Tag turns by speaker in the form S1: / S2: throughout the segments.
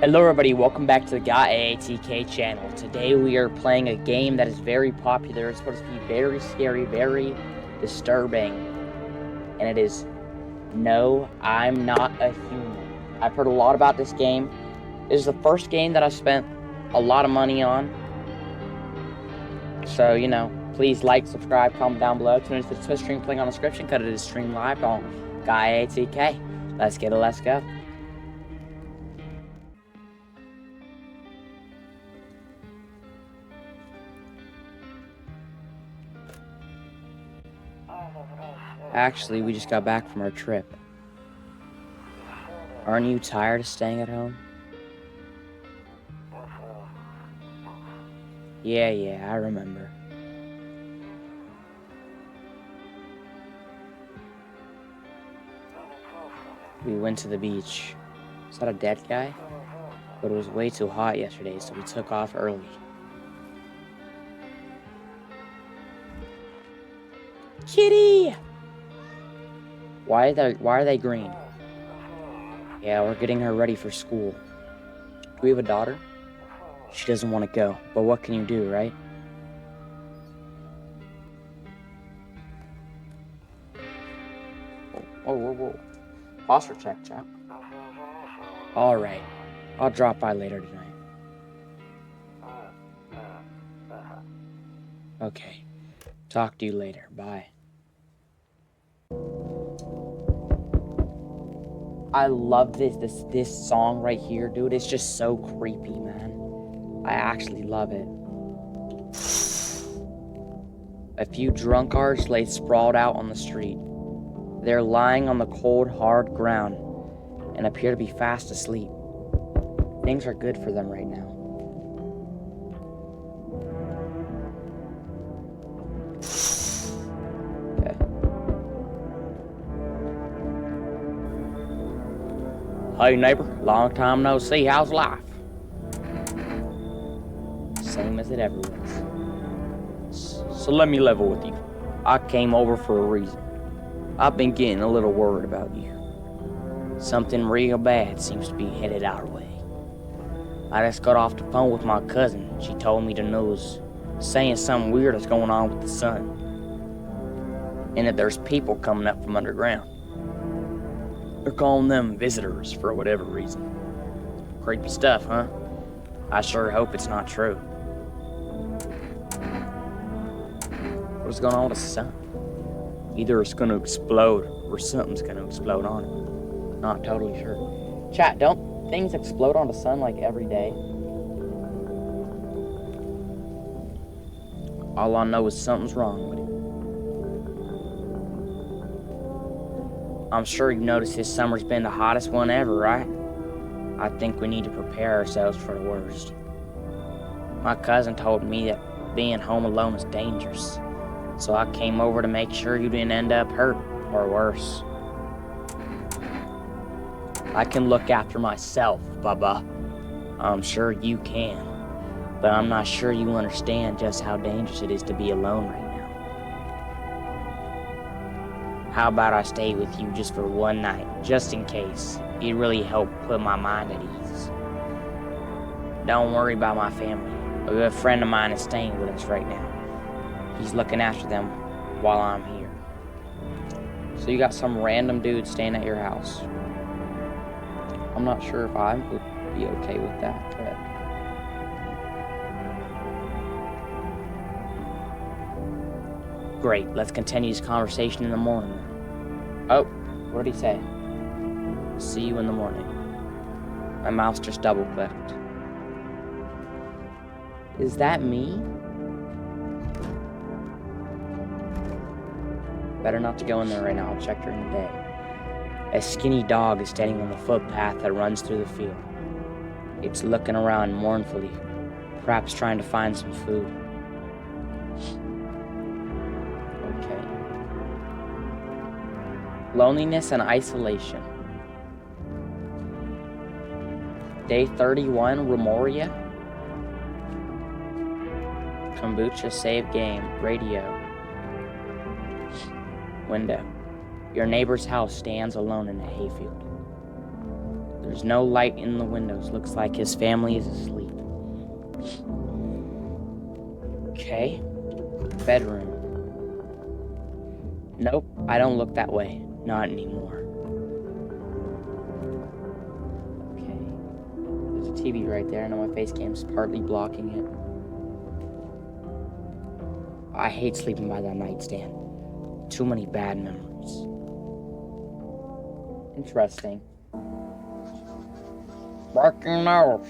S1: Hello everybody, welcome back to the aAtk channel. Today we are playing a game that is very popular. It's supposed to be very scary, very disturbing. And it is No, I'm Not a Human. I've heard a lot about this game. This is the first game that I spent a lot of money on. So, please like, subscribe, comment down below. Tune into the Twitch stream, click on the description, cut it to stream live on aAtk. Let's go. Actually, we just got back from our trip. Aren't you tired of staying at home? Yeah, I remember. We went to the beach. Is that a dead guy? But it was way too hot yesterday, so we took off early. Kitty! Why are they green? Yeah, we're getting her ready for school. Do we have a daughter? She doesn't want to go, but what can you do, right? Whoa. Posture check, chap. Alright, I'll drop by later tonight. Okay, talk to you later, bye. I love this song right here, dude. It's just so creepy, man. I actually love it. A few drunkards lay sprawled out on the street. They're lying on the cold, hard ground and appear to be fast asleep. Things are good for them right now. Hey neighbor, long time no see, how's life? Same as it ever was. So let me level with you. I came over for a reason. I've been getting a little worried about you. Something real bad seems to be headed our way. I just got off the phone with my cousin. She told me the news, saying something weird is going on with the sun. And that there's people coming up from underground. They're calling them visitors for whatever reason. Creepy stuff, huh? I sure hope it's not true. What's going on with the sun? Either it's gonna explode or something's gonna explode on it. Not totally sure. Chat, don't things explode on the sun like every day? All I know is something's wrong with it. I'm sure you've noticed this summer's been the hottest one ever, right? I think we need to prepare ourselves for the worst. My cousin told me that being home alone is dangerous, so I came over to make sure you didn't end up hurt or worse. I can look after myself, Bubba. I'm sure you can, but I'm not sure you understand just how dangerous it is to be alone right now. How about I stay with you just for one night, just in case? It really helped put my mind at ease. Don't worry about my family. A good friend of mine is staying with us right now. He's looking after them while I'm here. So you got some random dude staying at your house. I'm not sure if I would be okay with that, but... Great, let's continue this conversation in the morning. Oh, what did he say? See you in the morning. My mouse just double-clicked. Is that me? Better not to go in there right now, I'll check during the day. A skinny dog is standing on the footpath that runs through the field. It's looking around mournfully, perhaps trying to find some food. Loneliness and isolation. Day 31, Remoria. Kombucha, save game, radio. Window. Your neighbor's house stands alone in a hayfield. There's no light in the windows. Looks like his family is asleep. Okay. Bedroom. Nope, I don't look that way. Not anymore. Okay. There's a TV right there. I know my face cam's partly blocking it. I hate sleeping by that nightstand. Too many bad memories. Interesting. Breaking news.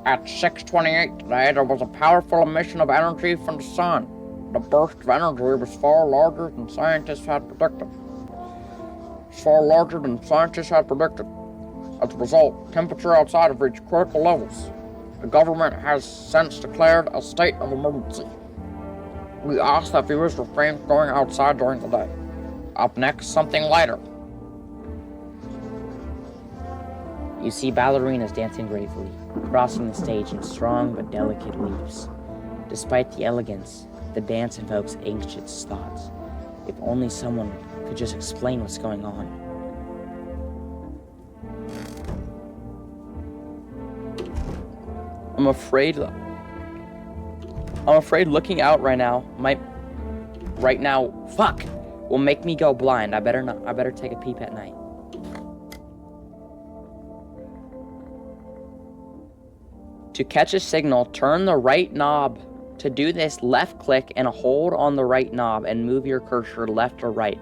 S1: At 6:28 today, there was a powerful emission of energy from the sun. The burst of energy was far larger than scientists had predicted. As a result, temperature outside have reached critical levels. The government has since declared a state of emergency. We ask that viewers refrain from going outside during the day. Up next, something lighter. You see ballerinas dancing gracefully, crossing the stage in strong but delicate leaps. Despite the elegance, the dance invokes anxious thoughts. If only someone could just explain what's going on. I'm afraid looking out right now will make me go blind. I better take a peep at night. To catch a signal, turn the right knob. To do this, left click and hold on the right knob and move your cursor left or right.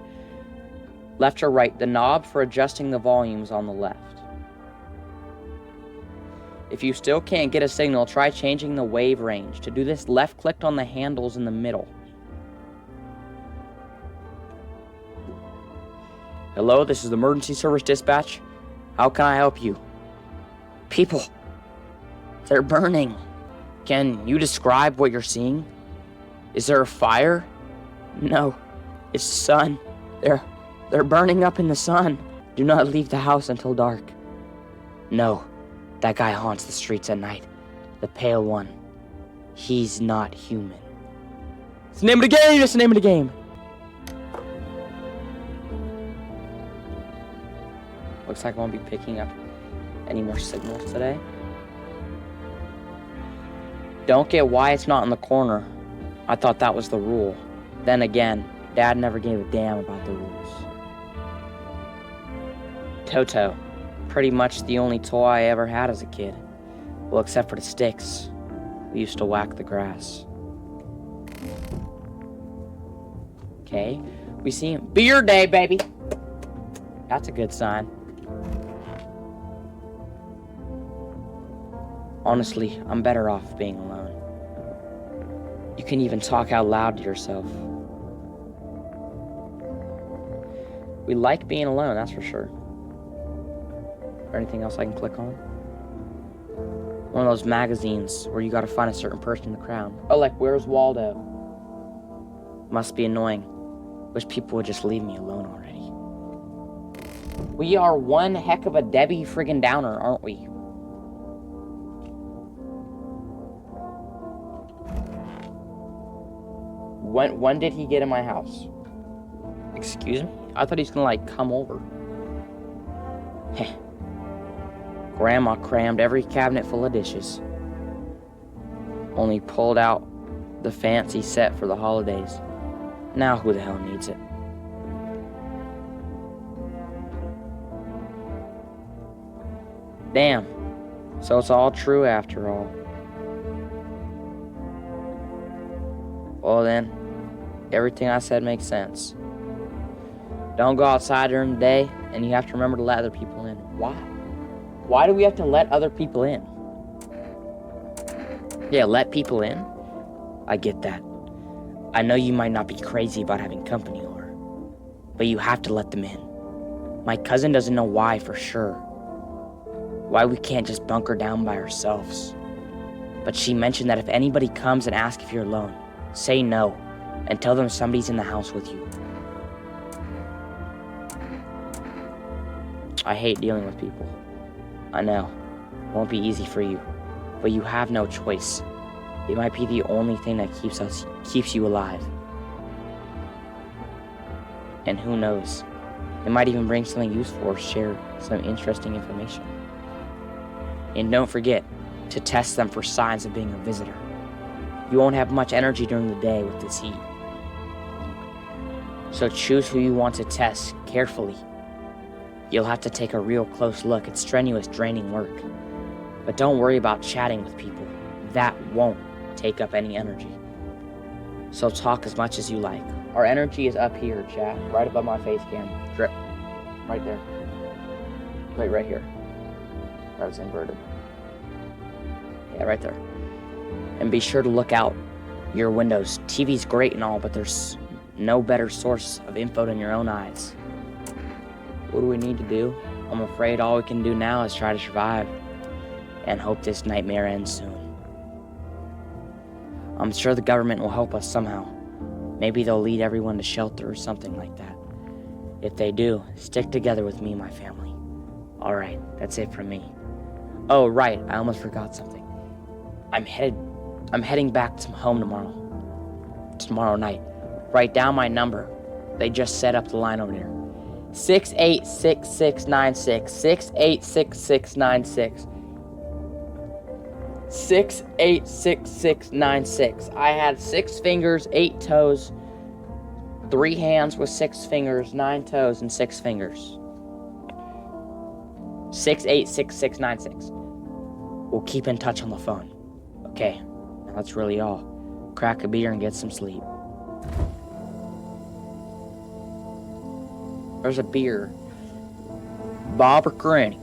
S1: Left or right, the knob for adjusting the volumes on the left. If you still can't get a signal, try changing the wave range. To do this, left click on the handles in the middle. Hello, this is the emergency service dispatch. How can I help you? People, they're burning. Can you describe what you're seeing? Is there a fire? No, it's the sun. They're burning up in the sun. Do not leave the house until dark. No, that guy haunts the streets at night. The pale one. He's not human. It's the name of the game! It's the name of the game! Looks like I won't be picking up any more signals today. Don't get why it's not in the corner. I thought that was the rule. Then again, Dad never gave a damn about the rules. Toto. Pretty much the only toy I ever had as a kid. Well, except for the sticks. We used to whack the grass. Okay, we see him. Beer day, baby! That's a good sign. Honestly, I'm better off being alone. You can even talk out loud to yourself. We like being alone, that's for sure. Or anything else I can click on? One of those magazines where you gotta find a certain person in the crowd. Oh, like Where's Waldo? Must be annoying. Wish people would just leave me alone already. We are one heck of a Debbie friggin' Downer, aren't we? When did he get in my house? Excuse me? I thought he was gonna, like, come over. Heh. Grandma crammed every cabinet full of dishes. Only pulled out the fancy set for the holidays. Now who the hell needs it? Damn. So it's all true after all. Well then, everything I said makes sense. Don't go outside during the day, and you have to remember to let other people in. Why? Why do we have to let other people in? Yeah, let people in? I get that. I know you might not be crazy about having company over, but you have to let them in. My cousin doesn't know why for sure. Why we can't just bunker down by ourselves. But she mentioned that if anybody comes and asks if you're alone, say no, and tell them somebody's in the house with you. I hate dealing with people. I know, it won't be easy for you, but you have no choice. It might be the only thing that keeps you alive. And who knows, it might even bring something useful or share some interesting information. And don't forget to test them for signs of being a visitor. You won't have much energy during the day with this heat. So choose who you want to test carefully. You'll have to take a real close look. It's strenuous, draining work. But don't worry about chatting with people. That won't take up any energy. So talk as much as you like. Our energy is up here, chat. Right above my face cam. Drip. Right there. Wait, right here. That was inverted. Yeah, right there. And be sure to look out your windows. TV's great and all, but there's no better source of info than your own eyes. What do we need to do? I'm afraid all we can do now is try to survive and hope this nightmare ends soon. I'm sure the government will help us somehow. Maybe they'll lead everyone to shelter or something like that. If they do, stick together with me and my family. Alright, that's it from me. Oh, right, I almost forgot something. I'm heading back to home tomorrow night. Write down my number. They just set up the line over there. 686696. 686696. 686696. I had 6 fingers, 8 toes, 3 hands with 6 fingers, 9 toes, and 6 fingers. 686696. We'll keep in touch on the phone. Okay, now that's really all. Crack a beer and get some sleep. There's a beer. Bob or Kearney.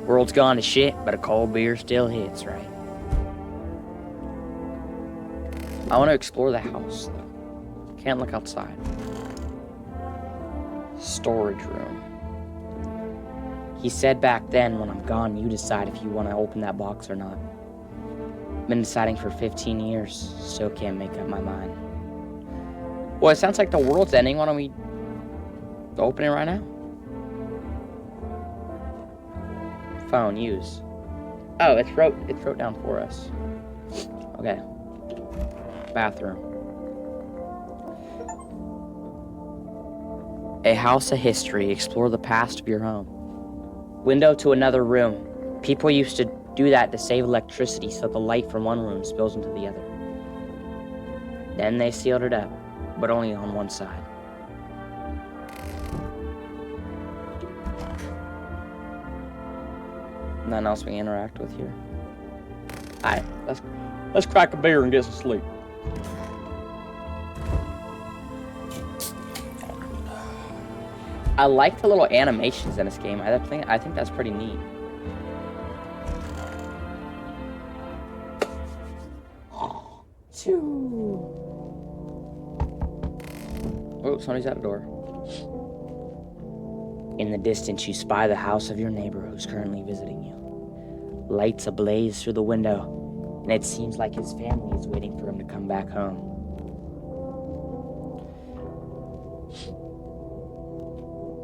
S1: World's gone to shit, but a cold beer still hits, right? I want to explore the house, though. Can't look outside. Storage room. He said back then, when I'm gone, you decide if you want to open that box or not. Been deciding for 15 years, still can't make up my mind. Well, it sounds like the world's ending. Why don't we open it right now? Phone, use. Oh, it's wrote down for us. Okay. Bathroom. A house of history. Explore the past of your home. Window to another room. People used to do that to save electricity so the light from one room spills into the other. Then they sealed it up, but only on one side. Nothing else we interact with here. Alright, let's crack a beer and get some sleep. I like the little animations in this game. I think that's pretty neat. Oh, somebody's at the door. In the distance, you spy the house of your neighbor who's currently visiting you. Lights ablaze through the window, and it seems like his family is waiting for him to come back home.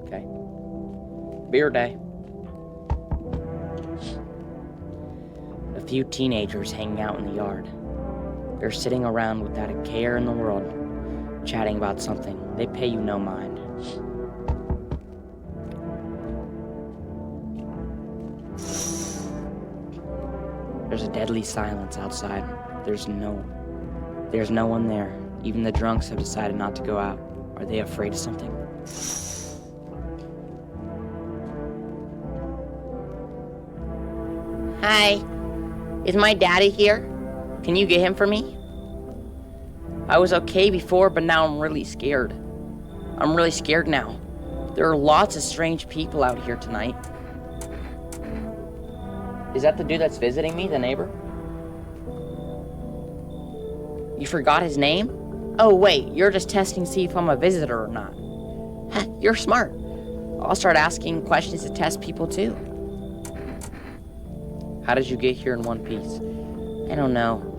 S1: Okay. Beer day. A few teenagers hanging out in the yard. They're sitting around without a care in the world, chatting about something. They pay you no mind. There's a deadly silence outside. There's no one there. Even the drunks have decided not to go out. Are they afraid of something? Hi. Is my daddy here? Can you get him for me? I was okay before, but now I'm really scared. I'm really scared now. There are lots of strange people out here tonight. Is that the dude that's visiting me, the neighbor? You forgot his name? Oh, wait, you're just testing to see if I'm a visitor or not. You're smart. I'll start asking questions to test people, too. How did you get here in one piece? I don't know.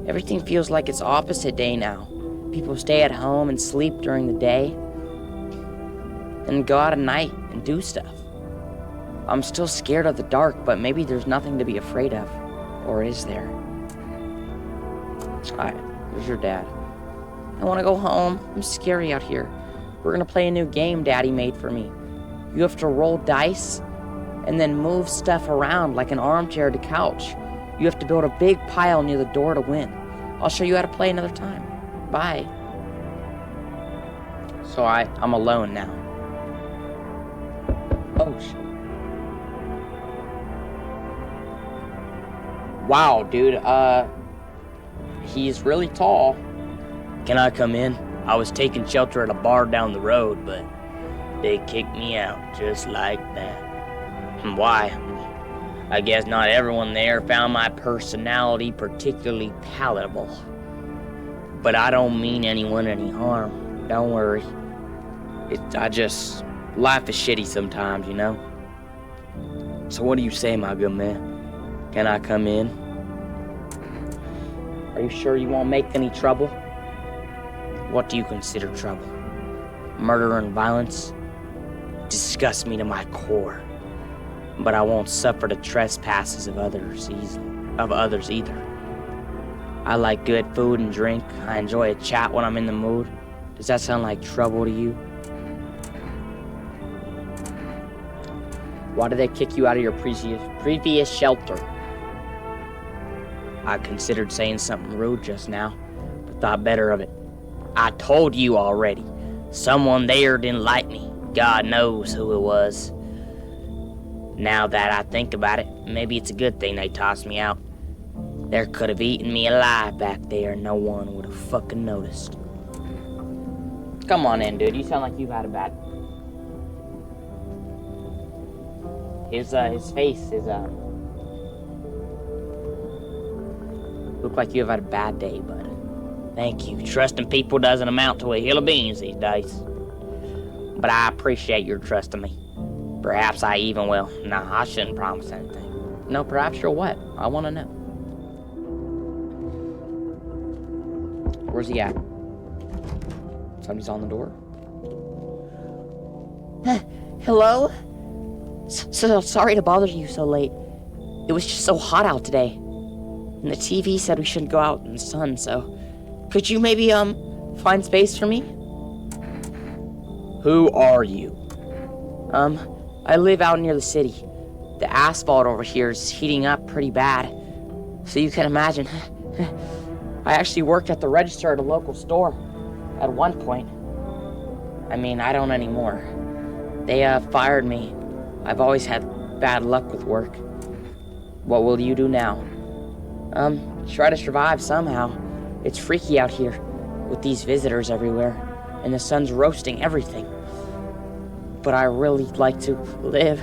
S1: Everything feels like it's opposite day now. People stay at home and sleep during the day, then go out at night and do stuff. I'm still scared of the dark, but maybe there's nothing to be afraid of. Or is there? Alright, here's your dad. I want to go home. I'm scary out here. We're going to play a new game Daddy made for me. You have to roll dice, and then move stuff around like an armchair to couch. You have to build a big pile near the door to win. I'll show you how to play another time. Bye. So I'm alone now. Oh, shit. Wow, dude, he's really tall. Can I come in? I was taking shelter at a bar down the road, but they kicked me out just like that. And why? I guess not everyone there found my personality particularly palatable. But I don't mean anyone any harm. Don't worry. Life is shitty sometimes, you know? So what do you say, my good man? Can I come in? Are you sure you won't make any trouble? What do you consider trouble? Murder and violence? Disgust me to my core. But I won't suffer the trespasses of others either. I like good food and drink. I enjoy a chat when I'm in the mood. Does that sound like trouble to you? Why did they kick you out of your previous shelter? I considered saying something rude just now, but thought better of it. I told you already. Someone there didn't like me. God knows who it was. Now that I think about it, maybe it's a good thing they tossed me out. They could have eaten me alive back there and no one would have fucking noticed. Come on in, dude. You sound like you've had a bad... His face is, look like you've had a bad day, bud. Thank you. Trusting people doesn't amount to a hill of beans these days. But I appreciate your trust in me. Perhaps I even will. Nah, I shouldn't promise anything. No, perhaps you're what? I want to know. Where's he at? Somebody's on the door. Hello? So sorry to bother you so late. It was just so hot out today. And the TV said we shouldn't go out in the sun, so... Could you maybe, find space for me? Who are you? I live out near the city. The asphalt over here is heating up pretty bad. So you can imagine. I actually worked at the register at a local store at one point. I mean, I don't anymore. They, fired me. I've always had bad luck with work. What will you do now? Try to survive somehow. It's freaky out here, with these visitors everywhere, and the sun's roasting everything. But I really like to live.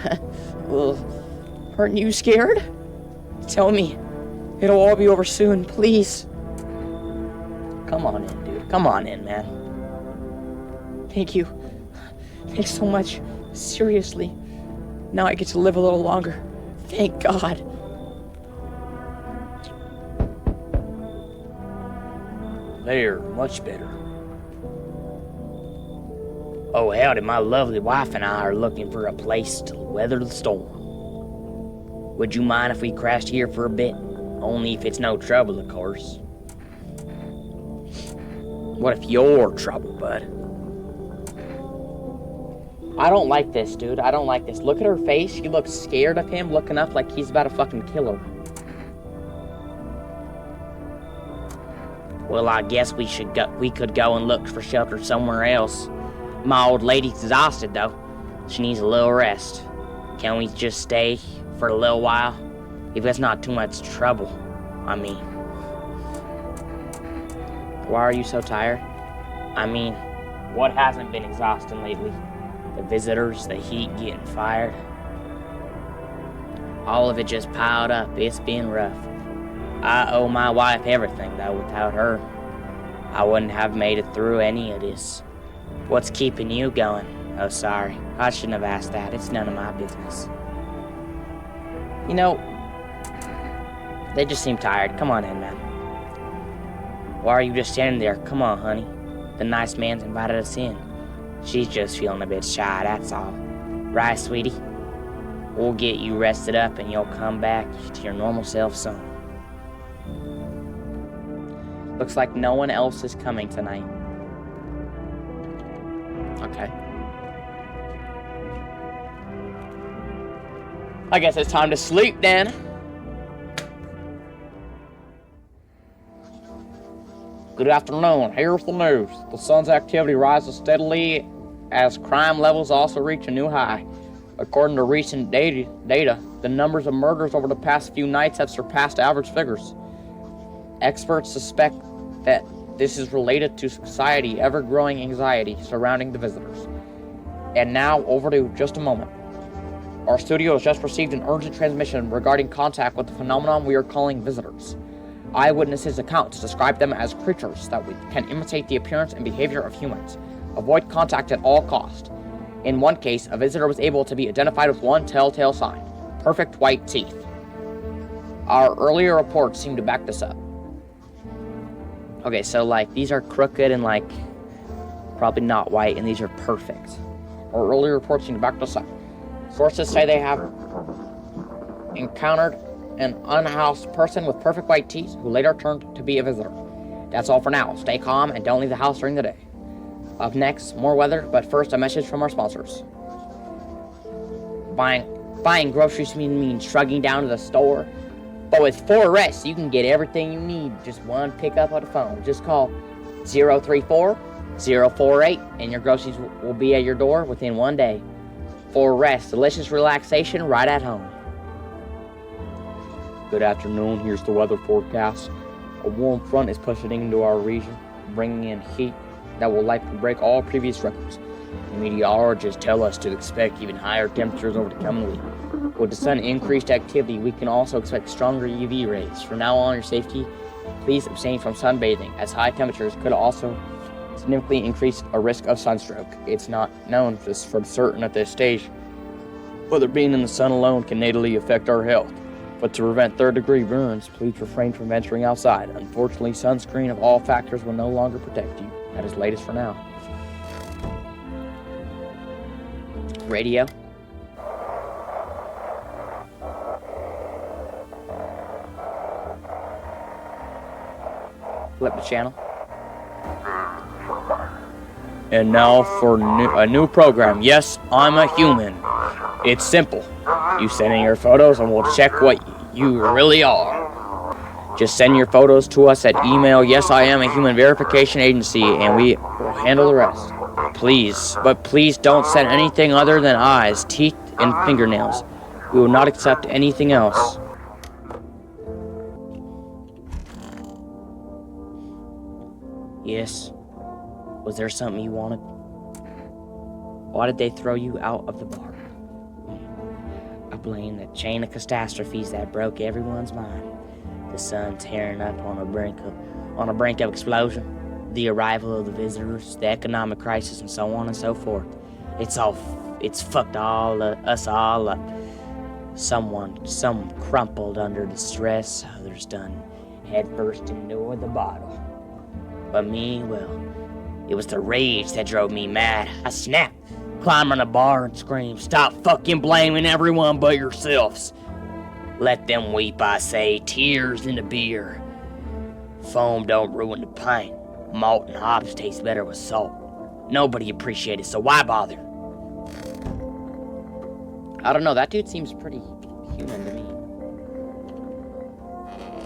S1: Aren't you scared? Tell me. It'll all be over soon, please. Come on in, dude. Come on in, man. Thank you. Thanks so much. Seriously. Now I get to live a little longer. Thank God. There, much better. Oh, howdy, my lovely wife and I are looking for a place to weather the storm. Would you mind if we crashed here for a bit? Only if it's no trouble, of course. What if you're trouble, bud? I don't like this, dude. I don't like this. Look at her face. She looks scared of him, looking up like he's about to fucking kill her. Well, I guess we could go and look for shelter somewhere else. My old lady's exhausted, though. She needs a little rest. Can we just stay for a little while? If it's not too much trouble, I mean. Why are you so tired? I mean, what hasn't been exhausting lately? The visitors, the heat, getting fired. All of it just piled up. It's been rough. I owe my wife everything, though. Without her, I wouldn't have made it through any of this. What's keeping you going? Oh, sorry. I shouldn't have asked that. It's none of my business. You know, they just seem tired. Come on in, man. Why are you just standing there? Come on, honey. The nice man's invited us in. She's just feeling a bit shy, that's all. Right, sweetie? We'll get you rested up and you'll come back to your normal self soon. Looks like no one else is coming tonight. Okay. I guess it's time to sleep then. Good afternoon. Here's the news. The sun's activity rises steadily as crime levels also reach a new high. According to recent data, the numbers of murders over the past few nights have surpassed average figures. Experts suspect that this is related to society's ever-growing anxiety surrounding the visitors. And now, over to just a moment. Our studio has just received an urgent transmission regarding contact with the phenomenon we are calling visitors. Eyewitnesses' accounts describe them as creatures that can imitate the appearance and behavior of humans. Avoid contact at all costs. In one case, a visitor was able to be identified with one telltale sign: perfect white teeth. Our earlier reports seem to back this up. Okay, so these are crooked and probably not white, and these are perfect. Our earlier reports seem to back this up. Sources say they have encountered an unhoused person with perfect white teeth who later turned to be a visitor. That's all for now. Stay calm and don't leave the house during the day. Up next, more weather, but first a message from our sponsors. Buying groceries means shrugging down to the store. But with 4S, you can get everything you need. Just one pickup of the phone. Just call 034-048 and your groceries will be at your door within one day. 4S, delicious relaxation right at home. Good afternoon, here's the weather forecast. A warm front is pushing into our region, bringing in heat that will likely break all previous records. The meteorologists tell us to expect even higher temperatures over the coming week. With the sun increased activity, we can also expect stronger UV rays. From now on, your safety, please abstain from sunbathing, as high temperatures could also significantly increase a risk of sunstroke. It's not known just for certain at this stage whether being in the sun alone can natally affect our health. But to prevent third-degree burns, please refrain from venturing outside. Unfortunately, sunscreen of all factors will no longer protect you. That is latest for now. Radio. Flip the channel. And now for a new program. Yes, I'm a human. It's simple. You send in your photos and we'll check what you really are. Just send your photos to us at email yesiamahuman verification agency and we will handle the rest. Please, but please don't send anything other than eyes, teeth, and fingernails. We will not accept anything else. Yes. Was there something you wanted? Why did they throw you out of the bar? I blame the chain of catastrophes that broke everyone's mind. The sun tearing up on a brink of explosion, the arrival of the visitors, the economic crisis, and so on and so forth. It's fucked us all up. Some crumpled under the stress, others done head first into the bottle. But me, well, it was the rage that drove me mad. I snapped, climbed on the bar and screamed, "Stop fucking blaming everyone but yourselves. Let them weep, I say, tears in the beer. Foam don't ruin the pint. Malt and hops taste better with salt. Nobody appreciated, so why bother?" I don't know, that dude seems pretty human to me.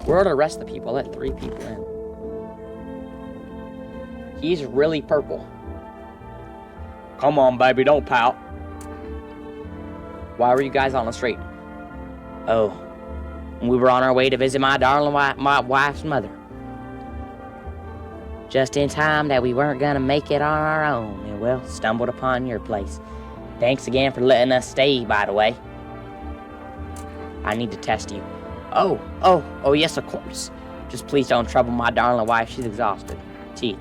S1: Where are the rest of the people? I let 3 people in. He's really purple. Come on, baby, don't pout. Why were you guys on the street? Oh, we were on our way to visit my darling my wife's mother. Just in time that we weren't gonna make it on our own, and well, stumbled upon your place. Thanks again for letting us stay, by the way. I need to test you. Oh, yes, of course. Just please don't trouble my darling wife, she's exhausted. Teeth.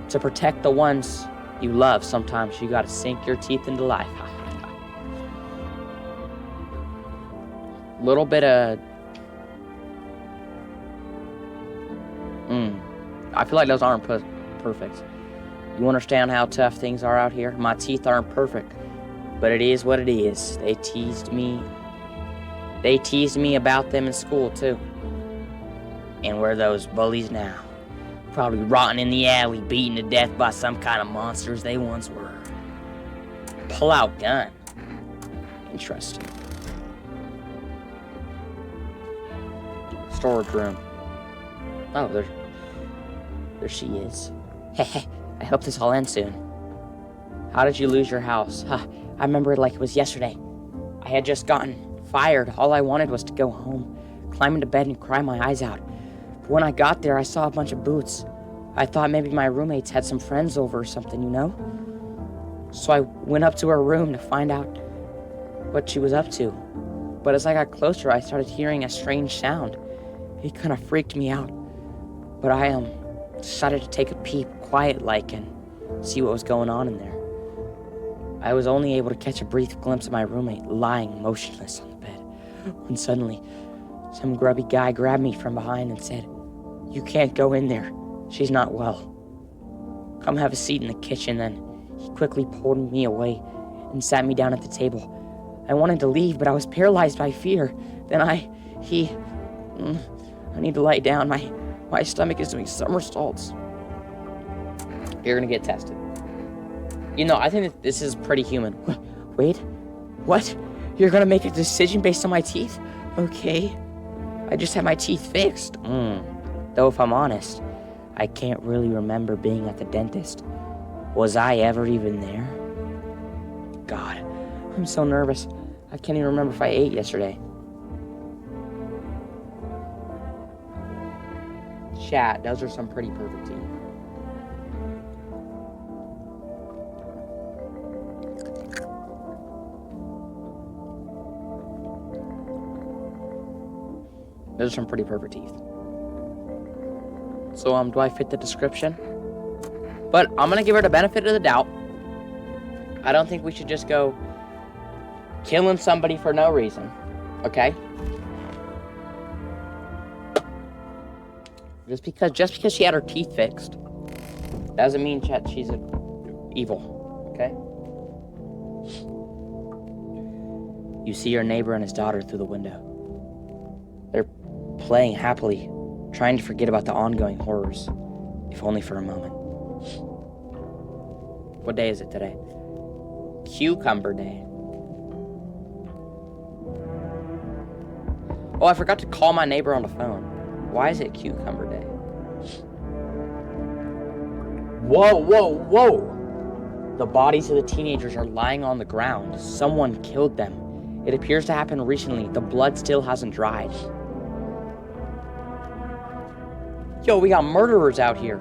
S1: To protect the ones you love, sometimes you gotta sink your teeth into life. Little bit of... I feel like those aren't perfect. You understand how tough things are out here? My teeth aren't perfect, but it is what it is. They teased me about them in school, too. And where are those bullies now? Probably rotting in the alley, beaten to death by some kind of monsters they once were. Pull out gun. Interesting. storage room. Oh, there she is. Heh, I hope this all ends soon. How did you lose your house? I remember it like it was yesterday. I had just gotten fired. All I wanted was to go home, climb into bed and cry my eyes out. But when I got there, I saw a bunch of boots. I thought maybe my roommates had some friends over or something, you know? So I went up to her room to find out what she was up to. But as I got closer, I started hearing a strange sound. It kind of freaked me out. But I decided to take a peep, quiet-like, and see what was going on in there. I was only able to catch a brief glimpse of my roommate lying motionless on the bed, when suddenly some grubby guy grabbed me from behind and said, "You can't go in there. She's not well. Come have a seat in the kitchen." Then he quickly pulled me away and sat me down at the table. I wanted to leave, but I was paralyzed by fear. Then I need to lie down. My stomach is doing somersaults. You're gonna get tested. You know, I think that this is pretty human. Wait, what? You're gonna make a decision based on my teeth? Okay. I just had my teeth fixed. Though if I'm honest, I can't really remember being at the dentist. Was I ever even there? God, I'm so nervous. I can't even remember if I ate yesterday. Chat, those are some pretty perfect teeth. Those are some pretty perfect teeth. So, do I fit the description? But I'm gonna give her the benefit of the doubt. I don't think we should just go killing somebody for no reason. Okay? Just because she had her teeth fixed doesn't mean she's evil. Okay? You see your neighbor and his daughter through the window. They're playing happily, trying to forget about the ongoing horrors, if only for a moment. What day is it today? Cucumber Day. Oh, I forgot to call my neighbor on the phone. Why is it Cucumber Day? Whoa! The bodies of the teenagers are lying on the ground. Someone killed them. It appears to happen recently. The blood still hasn't dried. Yo, we got murderers out here.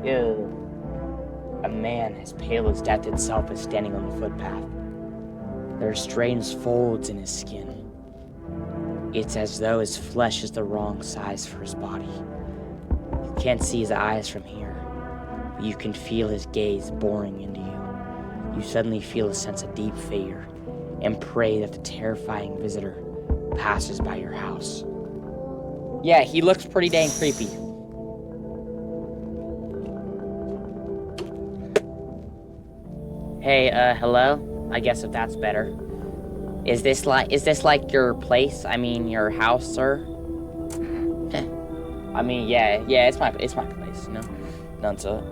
S1: Ew. A man as pale as death itself is standing on the footpath. There are strange folds in his skin. It's as though his flesh is the wrong size for his body. You can't see his eyes from here, but you can feel his gaze boring into you. You suddenly feel a sense of deep fear and pray that the terrifying visitor passes by your house. Yeah, he looks pretty dang creepy. Hey, hello? I guess if that's better. Is this like your place? I mean, your house, sir? I mean, yeah, it's my place, you know? None to it.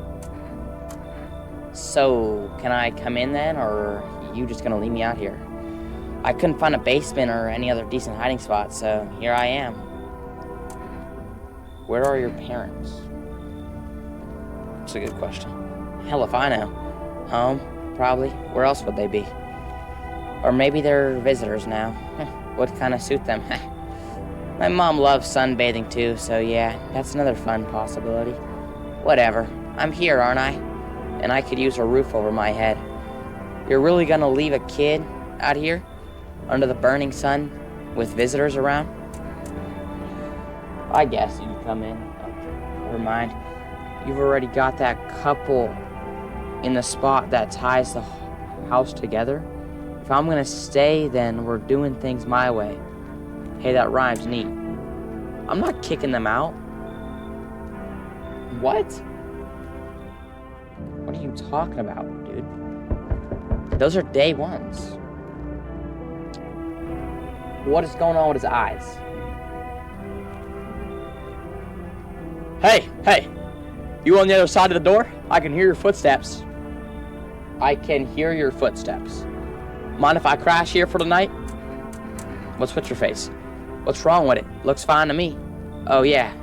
S1: So, can I come in then, or are you just gonna leave me out here? I couldn't find a basement or any other decent hiding spot, so here I am. Where are your parents? That's a good question. Hell if I know. Home, probably. Where else would they be? Or maybe they're visitors now. Would kind of suit them. My mom loves sunbathing too, so yeah, that's another fun possibility. Whatever. I'm here, aren't I? And I could use a roof over my head. You're really gonna leave a kid out here? Under the burning sun? With visitors around? I guess you can come in. Oh, never mind. You've already got that couple in the spot that ties the house together. If I'm gonna stay, then we're doing things my way. Hey, that rhymes neat. I'm not kicking them out. What? What are you talking about, dude? Those are day ones. What is going on with his eyes? Hey! You on the other side of the door? I can hear your footsteps. I can hear your footsteps. Mind if I crash here for the night? What's with your face? What's wrong with it? Looks fine to me. Oh yeah.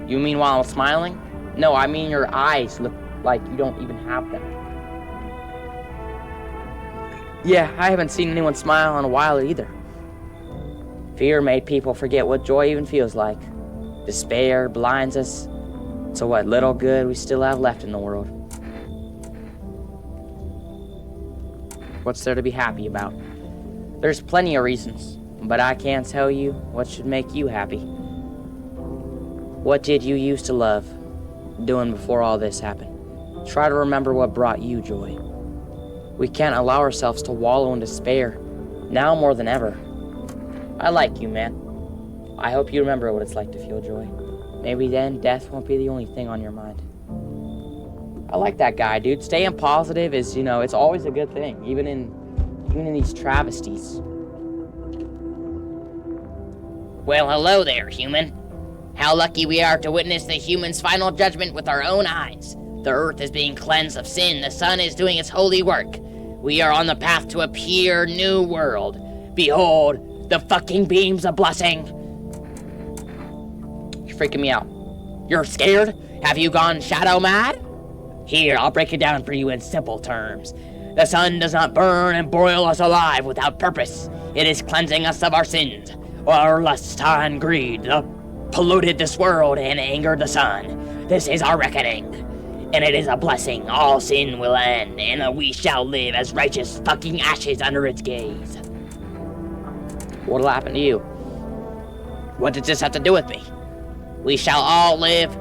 S1: You mean while I'm smiling? No, I mean your eyes look like you don't even have them. Yeah, I haven't seen anyone smile in a while either. Fear made people forget what joy even feels like. Despair blinds us to what little good we still have left in the world. What's there to be happy about? There's plenty of reasons, but I can't tell you what should make you happy. What did you used to love doing before all this happened? Try to remember what brought you joy. We can't allow ourselves to wallow in despair, now more than ever. I like you, man. I hope you remember what it's like to feel joy. Maybe then death won't be the only thing on your mind. I like that guy, dude. Staying positive is, it's always a good thing, even in these travesties.
S2: Well, hello there, human. How lucky we are to witness the human's final judgment with our own eyes. The earth is being cleansed of sin. The sun is doing its holy work. We are on the path to a pure new world. Behold, the fucking beams of blessing.
S1: You're freaking me out.
S2: You're scared? Have you gone shadow mad? Here, I'll break it down for you in simple terms. The sun does not burn and boil us alive without purpose. It is cleansing us of our sins. Our lust and greed polluted this world and angered the sun. This is our reckoning. And it is a blessing. All sin will end, and we shall live as righteous fucking ashes under its gaze.
S1: What'll happen to you?
S2: What does this have to do with me? We shall all live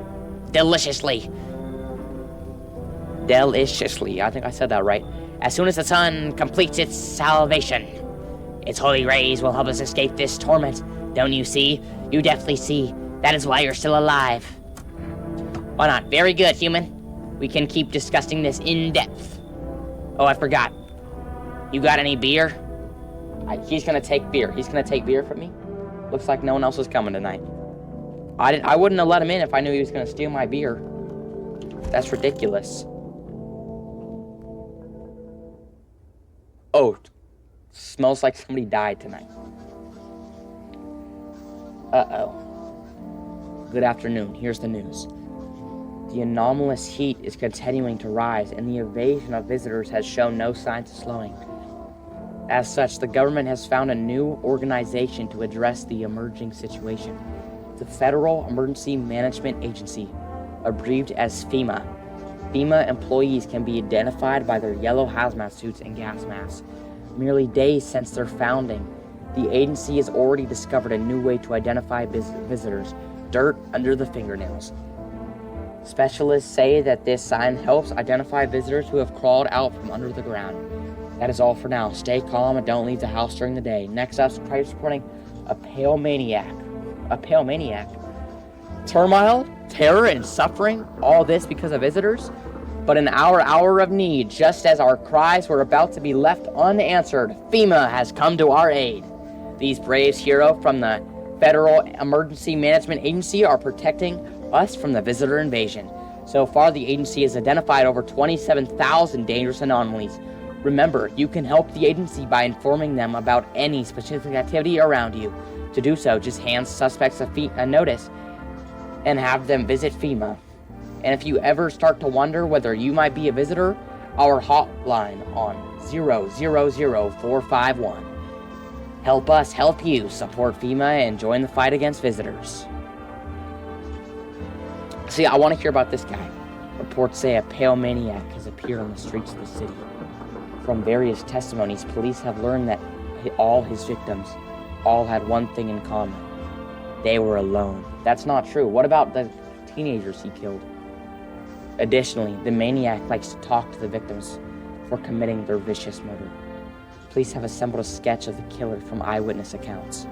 S2: deliciously.
S1: Deliciously. I think I said that right.
S2: As soon as the sun completes its salvation, its holy rays will help us escape this torment. Don't you see? You definitely see. That is why you're still alive. Why not? Very good, human. We can keep discussing this in depth. Oh, I forgot. You got any beer?
S1: He's gonna take beer. He's gonna take beer from me? Looks like no one else was coming tonight. I wouldn't have let him in if I knew he was gonna steal my beer. That's ridiculous. Oh, smells like somebody died tonight. Uh-oh. Good afternoon. Here's the news. The anomalous heat is continuing to rise, and the invasion of visitors has shown no signs of slowing. As such, the government has found a new organization to address the emerging situation. The Federal Emergency Management Agency, abbreviated as FEMA. FEMA employees can be identified by their yellow hazmat suits and gas masks. Merely days since their founding, the agency has already discovered a new way to identify visitors: dirt under the fingernails. Specialists say that this sign helps identify visitors who have crawled out from under the ground. That is all for now. Stay calm and don't leave the house during the day. Next up, Christ reporting a pale maniac. A pale maniac. Turmoil, terror, and suffering, all this because of visitors? But in our hour of need, just as our cries were about to be left unanswered, FEMA has come to our aid. These brave heroes from the Federal Emergency Management Agency are protecting us from the visitor invasion. So far, the agency has identified over 27,000 dangerous anomalies. Remember, you can help the agency by informing them about any specific activity around you. To do so, just hand suspects a notice and have them visit FEMA. And if you ever start to wonder whether you might be a visitor, our hotline on 000451. Help us help you. Support FEMA and join the fight against visitors. See, I want to hear about this guy. Reports say a pale maniac has appeared on the streets of the city. From various testimonies, police have learned that all his victims all had one thing in common. They were alone. That's not true. What about the teenagers he killed? Additionally, the maniac likes to talk to the victims for committing their vicious murder. Police have assembled a sketch of the killer from eyewitness accounts.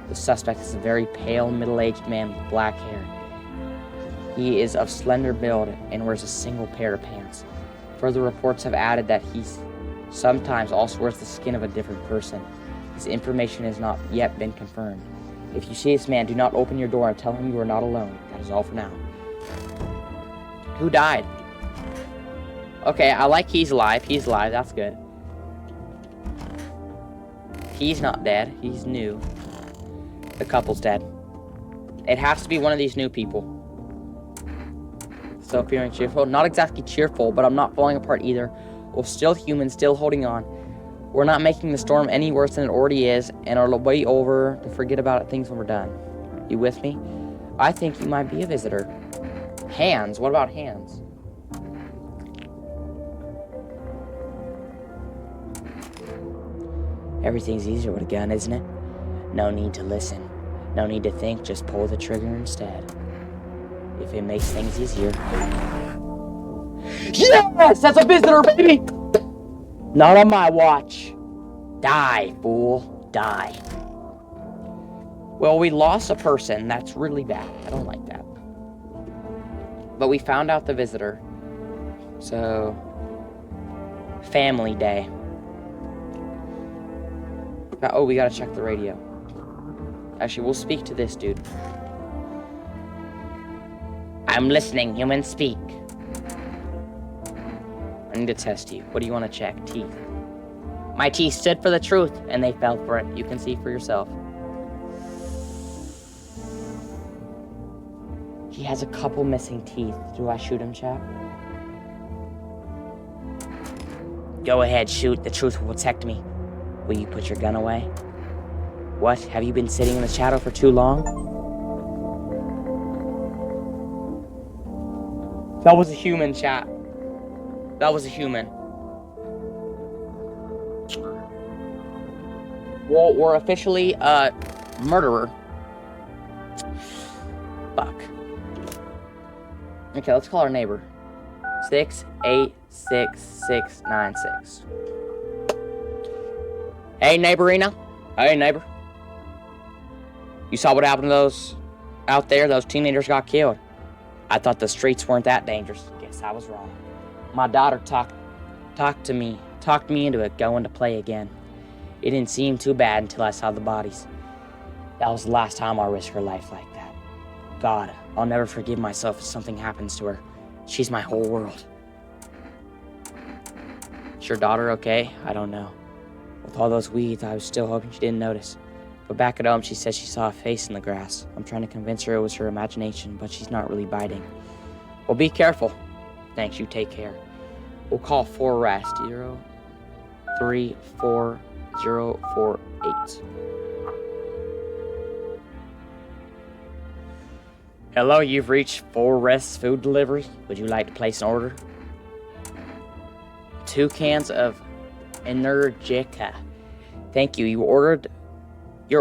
S1: The suspect is a very pale, middle-aged man with black hair. He is of slender build and wears a single pair of pants. Further reports have added that he sometimes also wears the skin of a different person. His information has not yet been confirmed. If you see this man, do not open your door and tell him you are not alone. That is all for now. Who died? Okay, I like he's alive. He's alive. That's good. He's not dead. He's new. The couple's dead. It has to be one of these new people. Still feeling cheerful. Not exactly cheerful, but I'm not falling apart either. We're still human, still holding on. We're not making the storm any worse than it already is, and are way over to forget about things when we're done. You with me? I think you might be a visitor. Hands? What about hands? Everything's easier with a gun, isn't it? No need to listen. No need to think, just pull the trigger instead. If it makes things easier. Yes! That's a visitor, baby! Not on my watch. Die, fool. Die. Well, we lost a person. That's really bad. I don't like that. But we found out the visitor. So, family day. Oh, we gotta check the radio. Actually, we'll speak to this dude.
S2: I'm listening, human. Speak.
S1: I need to test you. What do you want to check? Teeth.
S2: My teeth stood for the truth.
S1: And they fell for it. You can see for yourself. He has a couple missing teeth. Do I shoot him, chap?
S2: Go ahead, shoot. The truth will protect me.
S1: Will you put your gun away? What? Have you been sitting in the shadow for too long? That was a human, chat. That was a human. Well, we're officially a murderer. Fuck. Okay, let's call our neighbor. 6866696. Hey, neighborina. Hey, neighbor. You saw what happened to those out there? Those teenagers got killed. I thought the streets weren't that dangerous. Guess I was wrong. My daughter talked me into it going to play again. It didn't seem too bad until I saw the bodies. That was the last time I'll risk her life like that. God, I'll never forgive myself if something happens to her. She's my whole world. Is your daughter okay? I don't know. With all those weeds, I was still hoping she didn't notice. But back at home, she said she saw a face in the grass. I'm trying to convince her it was her imagination, but she's not really biting. Well, be careful. Thanks, you take care. We'll call for arrest. 034048. Hello, you've reached 4 Rest Food Delivery. Would you like to place an order? 2 cans of aAtk. Thank you. Your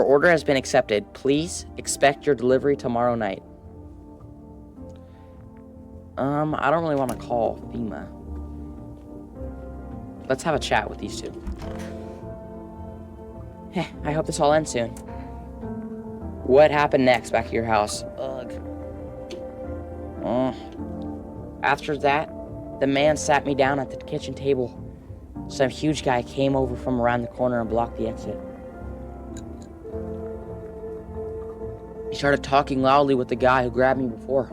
S1: order has been accepted. Please expect your delivery tomorrow night. I don't really want to call FEMA. Let's have a chat with these two. I hope this all ends soon. What happened next back at your house? Ugh. After that, the man sat me down at the kitchen table. Some huge guy came over from around the corner and blocked the exit. He started talking loudly with the guy who grabbed me before.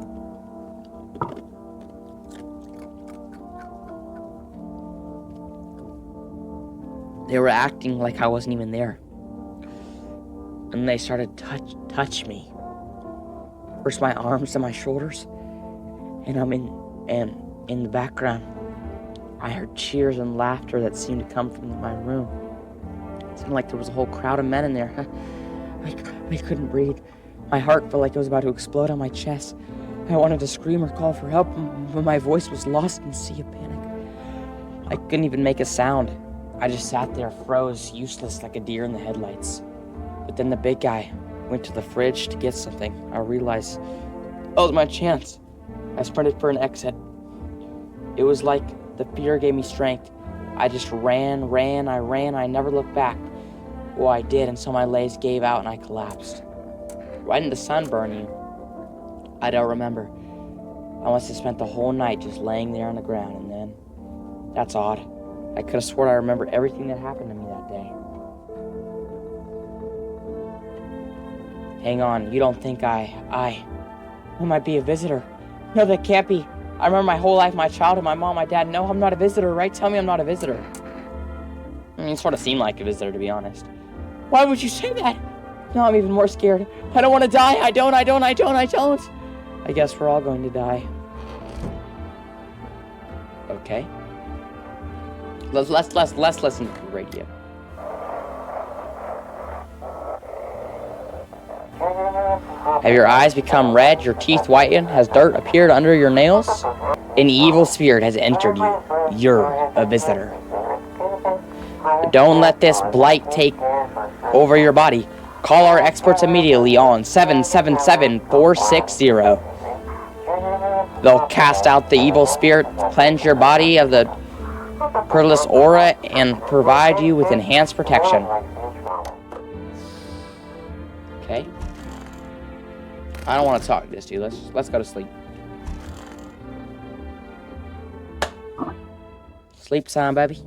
S1: They were acting like I wasn't even there. And they started touch me. First my arms and my shoulders. And in the background, I heard cheers and laughter that seemed to come from my room. It sounded like there was a whole crowd of men in there. I couldn't breathe. My heart felt like it was about to explode on my chest. I wanted to scream or call for help, but my voice was lost in a sea of panic. I couldn't even make a sound. I just sat there, froze, useless like a deer in the headlights. But then the big guy went to the fridge to get something. I realized that was my chance. I sprinted for an exit. It was like the fear gave me strength. I just ran, I never looked back. Well, I did until my legs gave out and I collapsed. Why didn't the sun burn you? I don't remember. I must have spent the whole night just laying there on the ground, and then... That's odd. I could have sworn I remembered everything that happened to me that day. Hang on, you don't think I might be a visitor? No, that can't be. I remember my whole life, my childhood, my mom, my dad. No, I'm not a visitor, right? Tell me I'm not a visitor. I mean, it sort of seemed like a visitor, to be honest. Why would you say that? Now I'm even more scared. I don't want to die. I don't. I guess we're all going to die. Okay. Let's listen to the radio. Have your eyes become red, your teeth whitened, has dirt appeared under your nails? An evil spirit has entered you. You're a visitor. Don't let this blight take over your body. Call our experts immediately on 777-460. They'll cast out the evil spirit, cleanse your body of the perilous aura, and provide you with enhanced protection. Okay. I don't want to talk to this dude. Let's go to sleep. Sleep time, baby.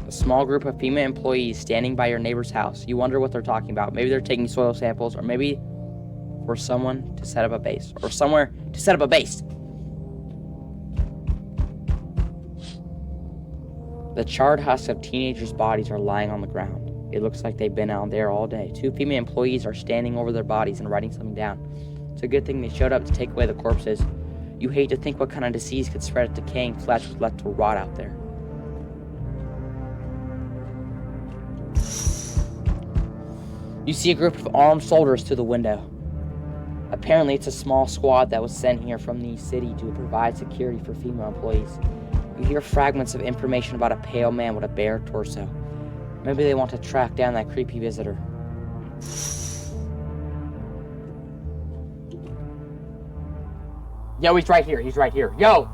S1: A small group of female employees standing by your neighbor's house. You wonder what they're talking about. Maybe they're taking soil samples, or maybe for someone to set up a base, or somewhere to set up a base. The charred husks of teenagers' bodies are lying on the ground. It looks like they've been out there all day. 2 female employees are standing over their bodies and writing something down. It's a good thing they showed up to take away the corpses. You hate to think what kind of disease could spread if decaying flesh was left to rot out there. You see a group of armed soldiers through the window. Apparently, it's a small squad that was sent here from the city to provide security for female employees. You hear fragments of information about a pale man with a bare torso. Maybe they want to track down that creepy visitor. Yo, he's right here. Yo,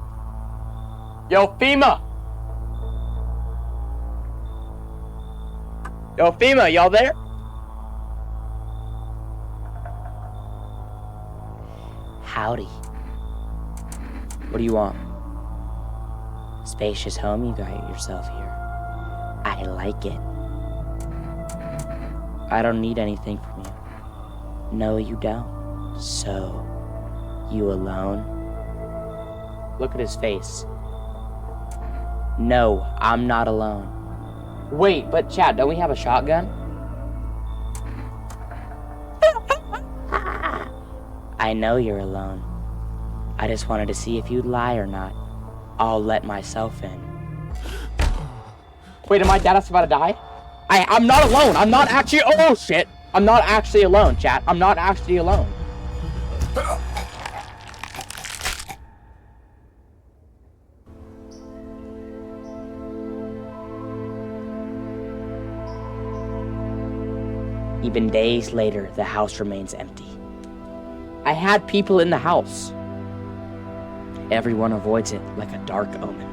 S1: FEMA! Yo, FEMA, y'all there? Howdy. What do you want? Spacious home you got yourself here. I like it. I don't need anything from you. No, you don't. So, you alone? Look at his face. No, I'm not alone. Wait, but Chad, don't we have a shotgun? I know you're alone. I just wanted to see if you'd lie or not. I'll let myself in. Wait, am I dead? About to die? I'm not alone. I'm not actually. Oh shit! I'm not actually alone, chat. I'm not actually alone. Even days later, the house remains empty. I had people in the house. Everyone avoids it like a dark omen.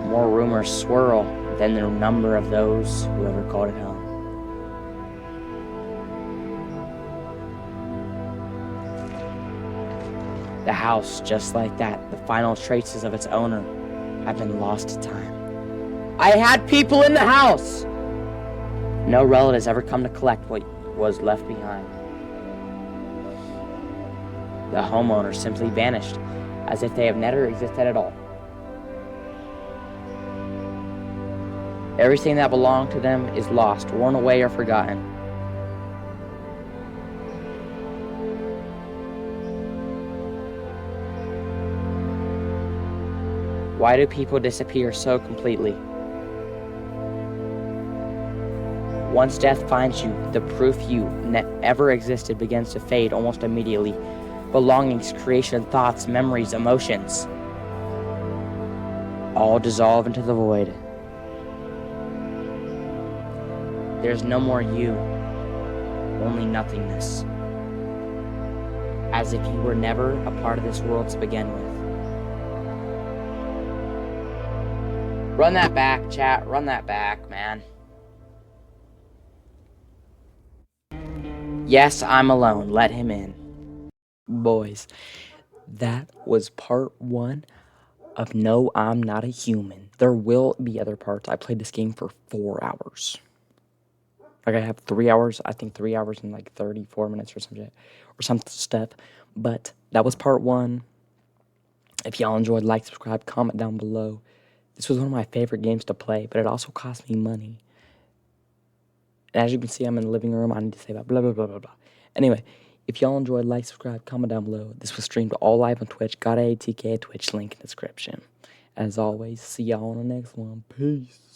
S1: More rumors swirl than the number of those who ever called it home. The house, just like that, the final traces of its owner have been lost to time. I had people in the house! No relatives ever come to collect what was left behind. The homeowner simply vanished, as if they have never existed at all. Everything that belonged to them is lost, worn away, or forgotten. Why do people disappear so completely? Once death finds you, the proof you ever existed begins to fade almost immediately. Belongings, creation, thoughts, memories, emotions, all dissolve into the void. There's no more you, only nothingness. As if you were never a part of this world to begin with. Run that back, chat. Run that back, man. Yes, I'm alone. Let him in. Boys, that was part 1 of No, I'm Not a Human. There will be other parts. I played this game for 4 hours. Like, I have 3 hours, I think 3 hours and like 34 minutes or some shit, or some stuff. But that was part 1. If y'all enjoyed, like, subscribe, comment down below. This was one of my favorite games to play, but it also cost me money. And as you can see, I'm in the living room. I need to say about blah, blah, blah, blah, blah. Anyway, if y'all enjoyed, like, subscribe, comment down below. This was streamed all live on Twitch. Got aAtk Twitch link in the description. As always, see y'all on the next one. Peace.